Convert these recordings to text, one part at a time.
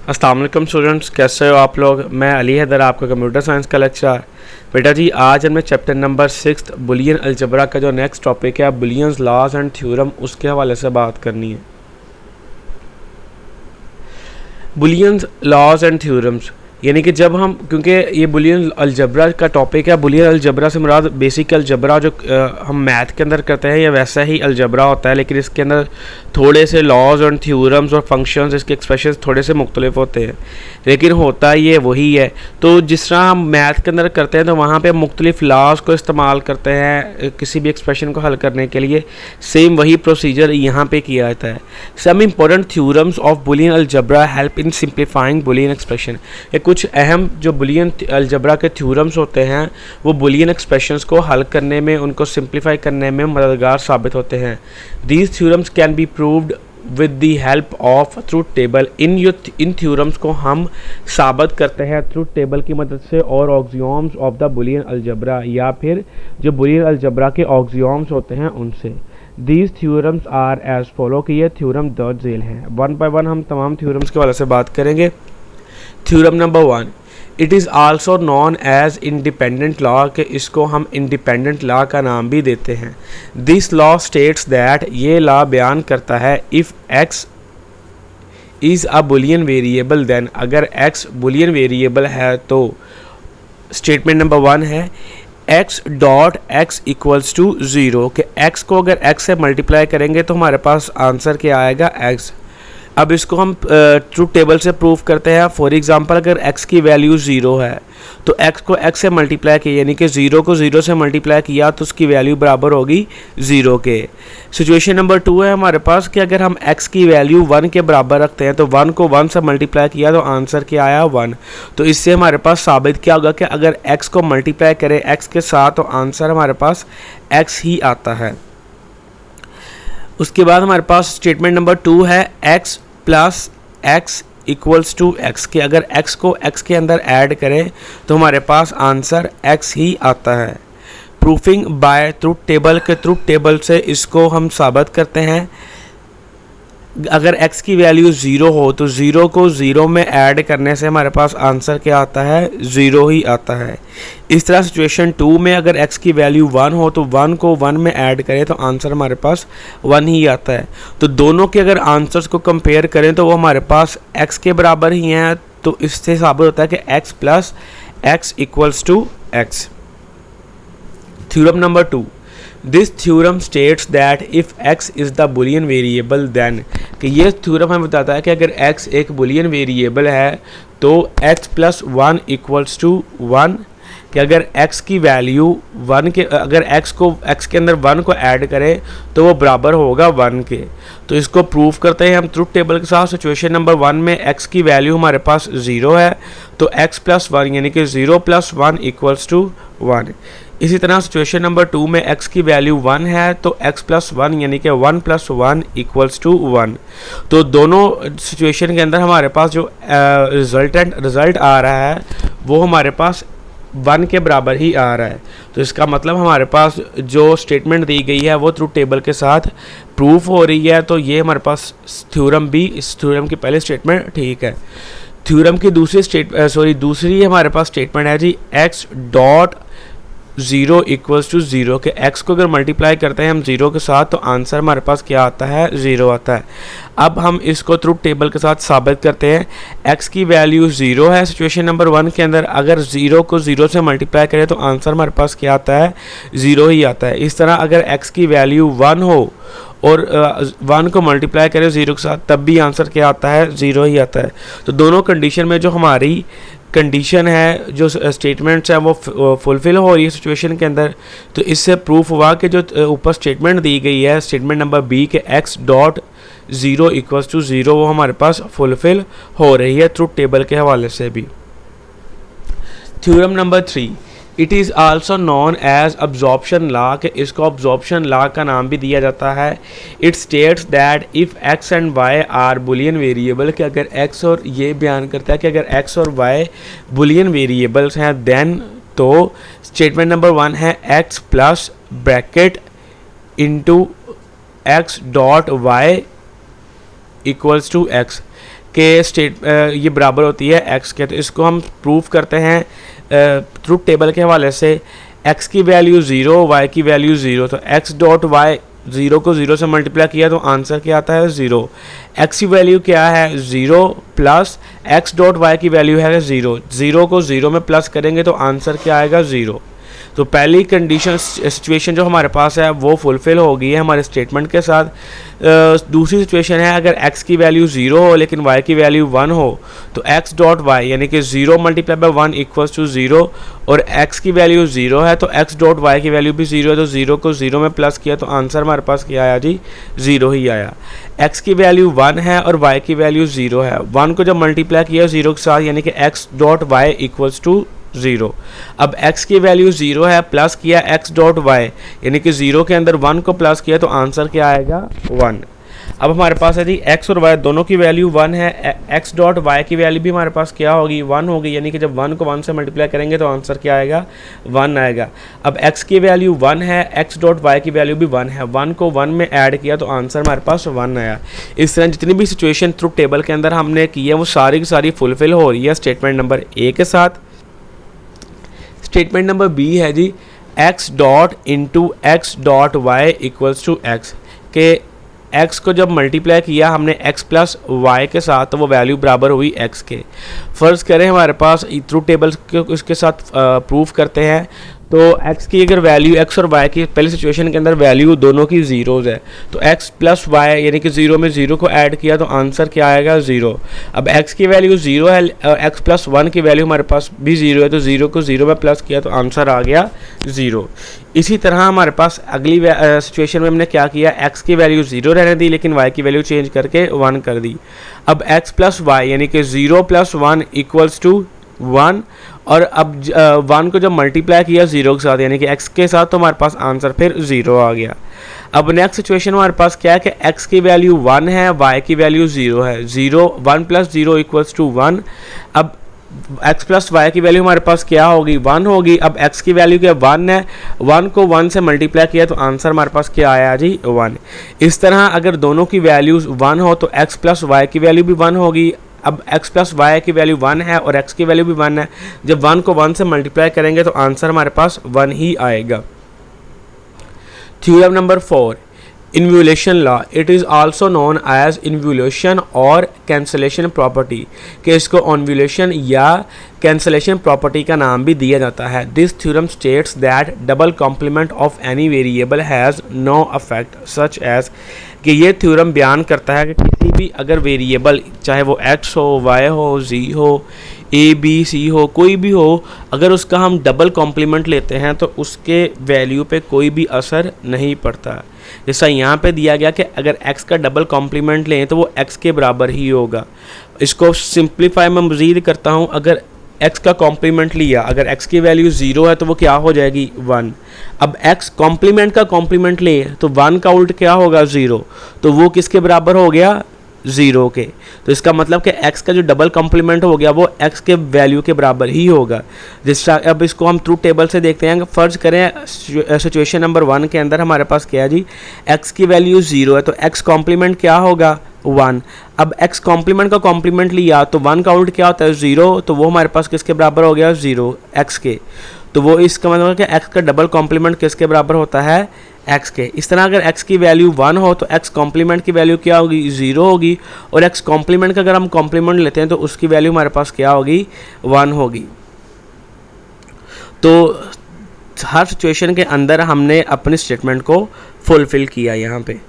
अस्सलाम वालेकुम स्टूडेंट्स, कैसे हो आप लोग। मैं अली हैदर, आपका कंप्यूटर साइंस का लेक्चरर। बेटा जी, आज हमने चैप्टर नंबर 6 बुलियन अलजबरा का जो नेक्स्ट टॉपिक है बुलियंस लॉज एंड थ्योरम, उसके हवाले से बात करनी है। बुलियंस लॉज एंड थ्योरम्स यानी कि जब हम, क्योंकि ये बुलियन अलजबरा का टॉपिक है, बुलियन अलजबरा से मुराद बेसिक अलजबरा जो हम मैथ के अंदर करते हैं, या वैसा ही अलजबरा होता है, लेकिन इसके अंदर थोड़े से लॉज और थ्योरम्स और फंक्शंस, इसके एक्सप्रेशंस थोड़े से मुख्तलिफ होते हैं, लेकिन होता ये वही है। तो जिस तरह हम मैथ के अंदर करते हैं तो वहाँ पे मुख्तलिफ लॉज को इस्तेमाल करते हैं किसी भी एक्सप्रेशन को हल करने के लिए, सेम वही प्रोसीजर यहाँ पे किया जाता है। Some important theorems of Boolean algebra help in simplifying Boolean expression. कुछ अहम जो बुलियन अलजबरा के थ्योरम्स होते हैं वो बुलियन एक्सप्रेशंस को हल करने में, उनको सिंप्लीफाई करने में मददगार साबित होते हैं। These theorems can be proved with the help of truth table. In theorems को हम साबित करते हैं ट्रूथ टेबल की मदद से, और ऑक्सियोम्स ऑफ द बुलियन अलजबरा, या फिर जो बुलियन अलजबरा के ऑक्सियोम्स होते हैं उनसे। These theorems are as follow कि ये थ्योरम दर्ज झेल हैं। वन बाय वन हम तमाम थ्योरम्स के वाले से बात करेंगे। Theorem number 1, it is also known as independent law, के इसको हम इंडिपेंडेंट लॉ का नाम भी देते हैं। दिस लॉ स्टेट्स दैट, ये लॉ बयान करता है, if X is a Boolean variable then, अगर एक्स बुलियन वेरिएबल है तो स्टेटमेंट नंबर 1 है X dot X equals to 0, कि एक्स को अगर एक्स से मल्टीप्लाई करेंगे तो हमारे पास आंसर क्या आएगा, एक्स। अब इसको हम ट्रूथ टेबल से प्रूव करते हैं। फॉर एग्जांपल, अगर x की वैल्यू 0 है तो x को x से मल्टीप्लाई किया, यानी कि 0 को 0 से मल्टीप्लाई किया तो उसकी वैल्यू बराबर होगी 0 के। सिचुएशन नंबर 2 है हमारे पास कि अगर हम x की वैल्यू 1 के बराबर रखते हैं तो 1 को 1 से मल्टीप्लाई किया तो आंसर क्या आया, 1। तो इससे हमारे पास साबित क्या होगा कि अगर x को मल्टीप्लाई करें x के साथ तो आंसर हमारे पास x ही आता है। उसके बाद हमारे पास स्टेटमेंट नंबर 2 है x plus X equals to X, कि अगर x को x के अंदर ऐड करें तो हमारे पास आंसर x ही आता है। प्रूफिंग बाय ट्रूथ टेबल, के ट्रूथ टेबल से इसको हम साबित करते हैं। अगर x की वैल्यू 0 हो तो 0 को 0 में ऐड करने से हमारे पास आंसर क्या आता है, 0 ही आता है। इस तरह सिचुएशन 2 में अगर x की वैल्यू 1 हो तो 1 को 1 में ऐड करें तो आंसर हमारे पास 1 ही आता है। तो दोनों के अगर आंसर्स को कंपेयर करें तो वो हमारे पास x के बराबर ही हैं, तो इससे साबित होता है कि x plus X equals to X. Theorem number 2, this theorem states that if x is the Boolean variable then, कि ये थ्योरम हमें बताता है कि अगर x एक बुलियन वेरिएबल है तो x प्लस 1 इक्वल्स टू 1, कि अगर x की वैल्यू 1 के, अगर x के अंदर 1 को ऐड करें तो वो बराबर होगा 1 के। तो इसको प्रूव करते हैं हम ट्रूथ टेबल के साथ। सिचुएशन नंबर 1 में x की वैल्यू हमारे पास 0 है तो x प्लस 1 यानी कि 0 प्लस 1 इक्वल्स टू 1। इसी तरह सिचुएशन नंबर 2 में x की वैल्यू 1 है तो x प्लस 1 यानी कि 1 प्लस 1 इक्वल्स टू 1। तो दोनों सिचुएशन के अंदर हमारे पास जो रिजल्ट आ रहा है वो हमारे पास 1 के बराबर ही आ रहा है। तो इसका मतलब हमारे पास जो स्टेटमेंट दी गई है वो ट्रूथ टेबल के साथ प्रूफ हो रही है। तो ये हमारे पास थ्योरम भी, इस थ्योरम की पहली स्टेटमेंट ठीक है। थ्योरम की दूसरी हमारे पास स्टेटमेंट है जी x डॉट 0 इक्वल्स टू 0, के x को अगर मल्टीप्लाई करते हैं हम 0 के साथ तो आंसर हमारे पास क्या आता है, 0 आता है। अब हम इसको ट्रूथ टेबल के साथ साबित करते हैं। x की वैल्यू 0 है सिचुएशन नंबर 1 के अंदर, अगर 0 को 0 से मल्टीप्लाई करें तो आंसर हमारे पास क्या आता है, 0 ही आता है। इस तरह अगर x की वैल्यू 1 हो और 1 को मल्टीप्लाई करें 0 के साथ तब भी आंसर क्या आता है, 0 ही आता है। तो दोनों कंडीशन में जो हमारी कंडीशन है, जो स्टेटमेंट्स हैं वो फुलफ़िल हो रही है सिचुएशन के अंदर। तो इससे प्रूफ हुआ कि जो ऊपर स्टेटमेंट दी गई है, स्टेटमेंट नंबर बी के x डॉट 0 इक्वल्स टू 0, वो हमारे पास फुलफ़िल हो रही है ट्रूथ टेबल के हवाले से भी। Theorem number 3, it is also known as absorption law, के इसको अब्जॉर्प्शन लॉ का नाम भी दिया जाता है। It states that if x and y are Boolean variable, कि अगर x, और ये बयान करता है कि अगर x और y बुलियन वेरिएबल्स हैं देन, तो स्टेटमेंट नंबर 1 है x plus bracket into X dot y equals to x, के ये बराबर होती है x के। तो इसको हम प्रूफ करते हैं ट्रुथ टेबल के हवाले से। x की वैल्यू 0, y की वैल्यू 0, तो x डॉट y 0 को 0 से मल्टीप्लाई किया तो आंसर क्या आता है 0। x की वैल्यू क्या है 0 प्लस x डॉट y की वैल्यू है 0, 0 को 0 में प्लस करेंगे तो आंसर क्या आएगा 0। तो पहली कंडीशन सिचुएशन जो हमारे पास है वो फुलफ़िल हो गई है हमारे स्टेटमेंट के साथ। दूसरी सिचुएशन है अगर x की वैल्यू 0 हो लेकिन y की वैल्यू 1 हो तो x डॉट y यानी कि 0 मल्टीप्लाई बाय 1 इक्वल्स टू 0, और x की वैल्यू 0 है तो x डॉट y की वैल्यू भी 0 है, तो 0 को 0 में प्लस किया तो आंसर हमारे पास क्या आया जी 0 ही आया। x की वैल्यू 1 है और y की वैल्यू 0 है, 1 को जब मल्टीप्लाई किया 0 के साथ यानी कि x dot y equals to 0। अब x की वैल्यू 0 है, प्लस किया x डॉट y यानी कि 0 के अंदर 1 को प्लस किया तो आंसर क्या आएगा 1। अब हमारे पास है जी x और y दोनों की वैल्यू 1 है, x डॉट y की वैल्यू भी हमारे पास क्या होगी 1 होगी, यानी कि जब 1 को 1 से मल्टीप्लाई करेंगे तो आंसर क्या आएगा 1 आएगा। अब x की वैल्यू 1 है, x डॉट y की वैल्यू भी 1 है, 1 को 1 में ऐड किया तो आंसर हमारे पास 1 आया। इस तरह जितनी भी सिचुएशन ट्रुथ टेबल के अंदर हमने की है वो सारी की सारी फुलफिल हो रही है स्टेटमेंट नंबर ए के साथ। स्टेटमेंट नंबर बी है जी x dot into X dot Y equals to X के x को जब मल्टीप्लाई किया हमने x प्लस वाई के साथ तो वो वैल्यू बराबर हुई x के। फ़र्ज़ करें हमारे पास ट्रुथ टेबल को इसके साथ प्रूफ करते हैं तो x की अगर वैल्यू x और y की पहली सिचुएशन के अंदर वैल्यू दोनों की ज़ीरोज़ है तो x प्लस वाई यानी कि 0 में 0 को ऐड किया तो आंसर क्या आएगा 0। अब x की वैल्यू 0 है, x प्लस 1 की वैल्यू हमारे पास भी 0 है तो 0 को 0 में प्लस किया तो आंसर आ गया 0। इसी तरह हमारे पास अगली सिचुएशन में हमने क्या किया x की वैल्यू 0 रहने दी लेकिन y की वैल्यू चेंज करके 1 कर दी। अब x प्लस वाई यानी कि 0 प्लस 1 इक्वल्स टू 1, और अब 1 को जब मल्टीप्लाई किया 0 के साथ यानी कि x के साथ तो हमारे पास आंसर फिर 0 आ गया। अब नेक्स्ट सिचुएशन हमारे पास क्या है कि x की वैल्यू 1 है, y की वैल्यू 0 है, 1 प्लस 0 इक्वल्स टू 1। अब x प्लस वाई की वैल्यू हमारे पास क्या होगी 1 होगी। अब x की वैल्यू क्या 1 है, 1 को 1 से मल्टीप्लाई किया तो आंसर हमारे पास क्या आया जी 1। इस तरह अगर दोनों की वैल्यूज़ 1 हो तो x प्लस वाई की वैल्यू भी 1 होगी। अब x प्लस वाई की वैल्यू 1 है और x की वैल्यू भी 1 है, जब 1 को 1 से मल्टीप्लाई करेंगे तो आंसर हमारे पास 1 ही आएगा। Theorem number 4, involution law. It is also known as involution और कैंसलेशन प्रॉपर्टी, कि इसको इन्वोल्यूशन या कैंसलेशन प्रॉपर्टी का नाम भी दिया जाता है। This theorem states that double complement of any variable has no effect such as, कि ये थ्योरम बयान करता है कि किसी भी अगर वेरिएबल चाहे वो x हो, y हो, z हो, a b c हो, कोई भी हो, अगर उसका हम डबल कॉम्प्लीमेंट लेते हैं तो उसके वैल्यू पे कोई भी असर नहीं पड़ता। जैसा यहाँ पे दिया गया कि अगर x का डबल कॉम्प्लीमेंट लें तो वो x के बराबर ही होगा। इसको सिंप्लीफाई मैं मज़ीद करता हूँ, अगर x का कॉम्प्लीमेंट लिया, अगर x की वैल्यू 0 है तो वो क्या हो जाएगी 1। अब x कॉम्प्लीमेंट का कॉम्प्लीमेंट ले तो 1 का उल्ट क्या होगा 0, तो वो किसके बराबर हो गया 0 के। तो इसका मतलब कि x का जो डबल कॉम्प्लीमेंट हो गया वो x के वैल्यू के बराबर ही होगा। जिस अब इसको हम ट्रूथ टेबल से देखते हैं। फ़र्ज़ करें सिचुएशन नंबर 1 के अंदर हमारे पास क्या है जी x की वैल्यू 0 है तो x कॉम्प्लीमेंट क्या होगा 1। अब x कॉम्प्लीमेंट का कॉम्प्लीमेंट लिया तो 1 का उल्ट क्या होता है 0, तो वो हमारे पास किसके बराबर हो गया 0 x के। तो वो इसका मतलब है कि x का डबल कॉम्प्लीमेंट किसके बराबर होता है x के। इस तरह अगर x की वैल्यू 1 हो तो x कॉम्प्लीमेंट की वैल्यू क्या होगी 0 होगी, और x कॉम्प्लीमेंट का अगर हम कॉम्प्लीमेंट लेते हैं तो उसकी वैल्यू हमारे पास क्या होगी 1 होगी। तो हर सिचुएशन के अंदर हमने अपने स्टेटमेंट को फुलफिल किया। यहाँ पे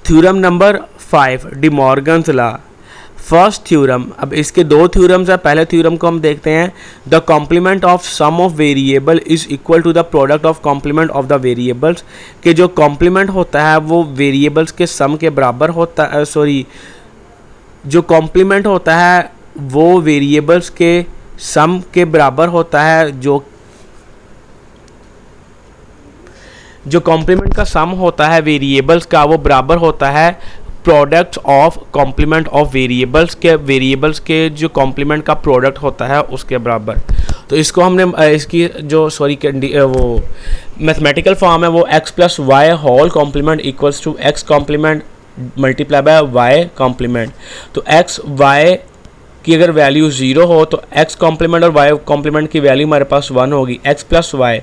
theorem number 5, D Morgan's law. First theorem, अब इसके दो थ्योरम्स है। पहले थ्योरम को हम देखते हैं, the complement of sum of variable is equal to the product of complement of the variables, कि जो कॉम्प्लीमेंट होता है वो वेरिएबल्स के सम के बराबर होता है, जो कॉम्प्लीमेंट होता है वो वेरिएबल्स के सम के बराबर होता है। जो कॉम्प्लीमेंट का सम होता है वेरिएबल्स का वो बराबर होता है product of complement of variables के जो कॉम्प्लीमेंट का प्रोडक्ट होता है उसके बराबर। तो इसको हमने इसकी जो वो मैथमेटिकल फॉर्म है वो x plus Y whole complement equals to x complement multiply by Y complement. तो एक्स वाई की अगर वैल्यू 0 हो तो एक्स कॉम्प्लीमेंट और वाई कॉम्प्लीमेंट की वैल्यू हमारे पास 1 होगी। एक्स प्लस वाई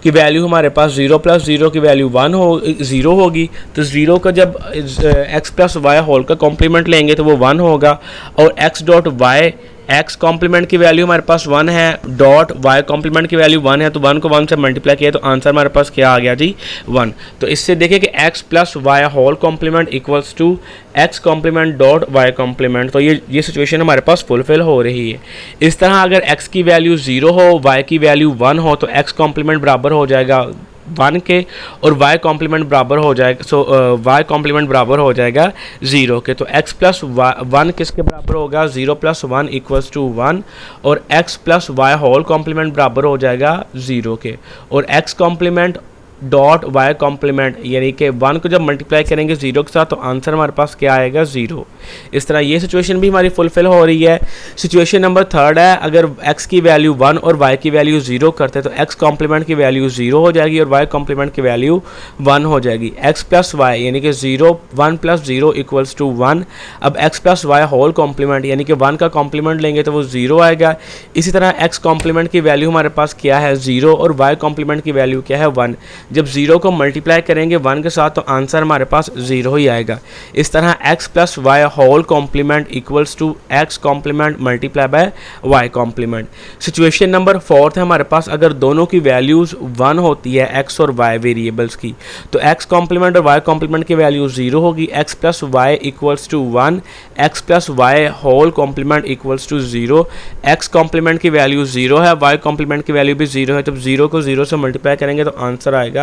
की वैल्यू हमारे पास 0 प्लस 0 की वैल्यू 0 होगी। तो 0 का जब एक्स प्लस वाई होल का कॉम्प्लीमेंट लेंगे तो वो 1 होगा। और X dot Y X complement की वैल्यू हमारे पास 1 है, डॉट वाई कॉम्प्लीमेंट की वैल्यू 1 है, तो 1 को 1 से मल्टीप्लाई किया तो आंसर हमारे पास क्या आ गया जी 1। तो इससे देखिए कि X plus Y whole complement equals to X complement dot Y complement. तो ये सिचुएशन हमारे पास फुलफिल हो रही है। इस तरह अगर एक्स की वैल्यू 0 हो, वाई की वैल्यू 1 हो तो एक्स कॉम्प्लीमेंट बराबर हो जाएगा 1 के और y कॉम्प्लीमेंट बराबर हो जाएगा, सो y कॉम्प्लीमेंट बराबर हो जाएगा 0 के। तो x प्लस 1 किसके बराबर होगा, 0 प्लस 1 इक्वल्स टू 1 और x plus Y whole complement बराबर हो जाएगा 0 के। और x complement dot Y complement यानी कि 1 को जब मल्टीप्लाई करेंगे 0 के साथ तो आंसर हमारे पास क्या आएगा 0। इस तरह ये सिचुएशन भी हमारी फुलफिल हो रही है। सिचुएशन नंबर 3 है, अगर x की वैल्यू 1 और y की वैल्यू 0 करते हैं तो x कॉम्प्लीमेंट की वैल्यू 0 हो जाएगी और y कॉम्प्लीमेंट की वैल्यू 1 हो जाएगी। x प्लस वाई यानी कि 1 प्लस 0 इक्वल्स टू 1। अब x plus Y whole complement यानी कि 1 का कॉम्प्लीमेंट लेंगे तो वो 0 आएगा। इसी तरह x कॉम्प्लीमेंट की वैल्यू हमारे पास क्या है 0 और y कॉम्प्लीमेंट की वैल्यू क्या है 1। जब 0 को मल्टीप्लाई करेंगे 1 के साथ तो आंसर हमारे पास 0 ही आएगा। इस तरह x plus Y whole complement equals to x complement multiply by y complement. Situation number 4 है हमारे पास, अगर दोनों की वैल्यूज 1 होती है x और y वेरिएबल्स की तो x कॉम्प्लीमेंट और y कॉम्प्लीमेंट की वैल्यू 0 होगी। x plus Y equals to 1, x plus Y whole complement equals to 0। x complement की वैल्यू 0 है, y कॉम्प्लीमेंट की वैल्यू भी 0 है। जब 0 को 0 से मल्टीप्लाई करेंगे तो आंसर आएगा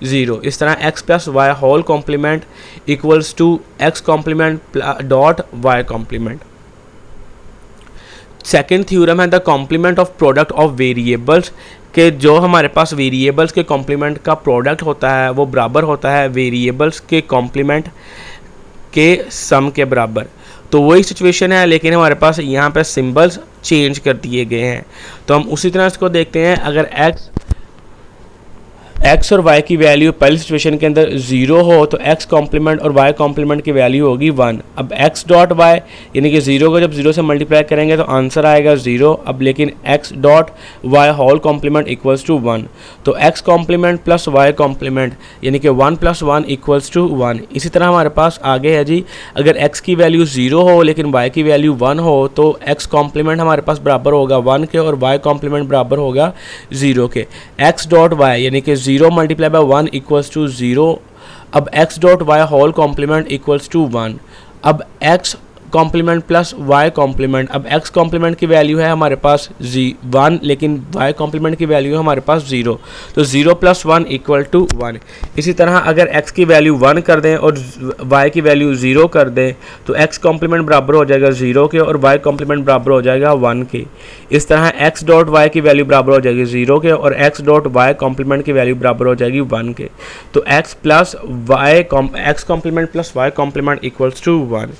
0। इस तरह x plus Y whole complement equals to x complement dot Y complement. Second theorem है the complement of product of variables के जो हमारे पास वेरिएबल्स के कॉम्प्लीमेंट का प्रोडक्ट होता है वो बराबर होता है वेरिएबल्स के कॉम्प्लीमेंट के सम के बराबर। तो वही सिचुएशन है लेकिन हमारे पास यहाँ पे सिंबल्स चेंज कर दिए गए हैं। तो हम उसी तरह इसको देखते हैं। अगर x और y की वैल्यू पहली सिचुएशन के अंदर 0 हो तो x कॉम्प्लीमेंट और y कॉम्प्लीमेंट की वैल्यू होगी 1। अब x डॉट y यानी कि 0 को जब 0 से मल्टीप्लाई करेंगे तो आंसर आएगा 0। अब लेकिन x dot y whole complement equals to 1। तो x complement plus y complement यानी कि 1 प्लस 1 इक्वल्स टू 1। इसी तरह हमारे पास आगे है जी, अगर x की वैल्यू 0 हो लेकिन y की वैल्यू 1 हो तो x कॉम्प्लीमेंट हमारे पास बराबर होगा 1 के और y कॉम्प्लीमेंट बराबर होगा 0 के। x डॉट y यानी कि 0 मल्टीप्लाई बाय 1 इक्वल्स टू 0। अब x dot Y whole complement equals to 1। अब x complement plus y complement, अब x कॉम्प्लीमेंट की वैल्यू है हमारे पास 1 लेकिन y कॉम्प्लीमेंट की वैल्यू है हमारे पास 0। तो 0 प्लस 1 इक्वल टू 1। इसी तरह अगर x की वैल्यू 1 कर दें और y की वैल्यू 0 कर दें तो x कॉम्प्लीमेंट बराबर हो जाएगा 0 के और y कॉम्प्लीमेंट बराबर हो जाएगा 1 के। इस तरह x डॉट y की वैल्यू बराबर हो जाएगी 0 के और x डॉट y कॉम्प्लीमेंट की वैल्यू बराबर हो जाएगी 1 के। तो x plus y x complement plus y complement equals to 1।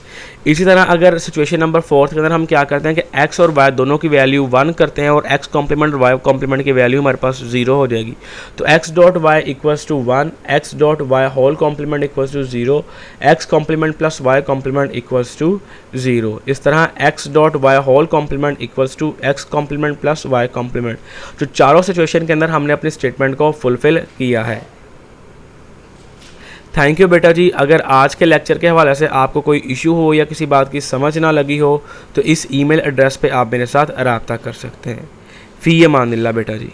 इसी तरह अगर सिचुएशन नंबर 4 के अंदर हम क्या करते हैं कि x और y दोनों की वैल्यू 1 करते हैं और x कॉम्प्लीमेंट और y कॉम्प्लीमेंट की वैल्यू हमारे पास 0 हो जाएगी। तो x dot y equals to 1, x dot y whole complement equals to 0, x complement plus y complement equals to 0। इस तरह x dot y whole complement equals to x complement plus y complement. तो चारों situation के अंदर हमने अपनी statement को fulfil किया है। थैंक यू बेटा जी। अगर आज के लेक्चर के हवाले से आपको कोई इशू हो या किसी बात की समझ ना लगी हो तो इस ईमेल एड्रेस पे आप मेरे साथ रब्ता कर सकते हैं। फ़ी अमानिल्लाह बेटा जी।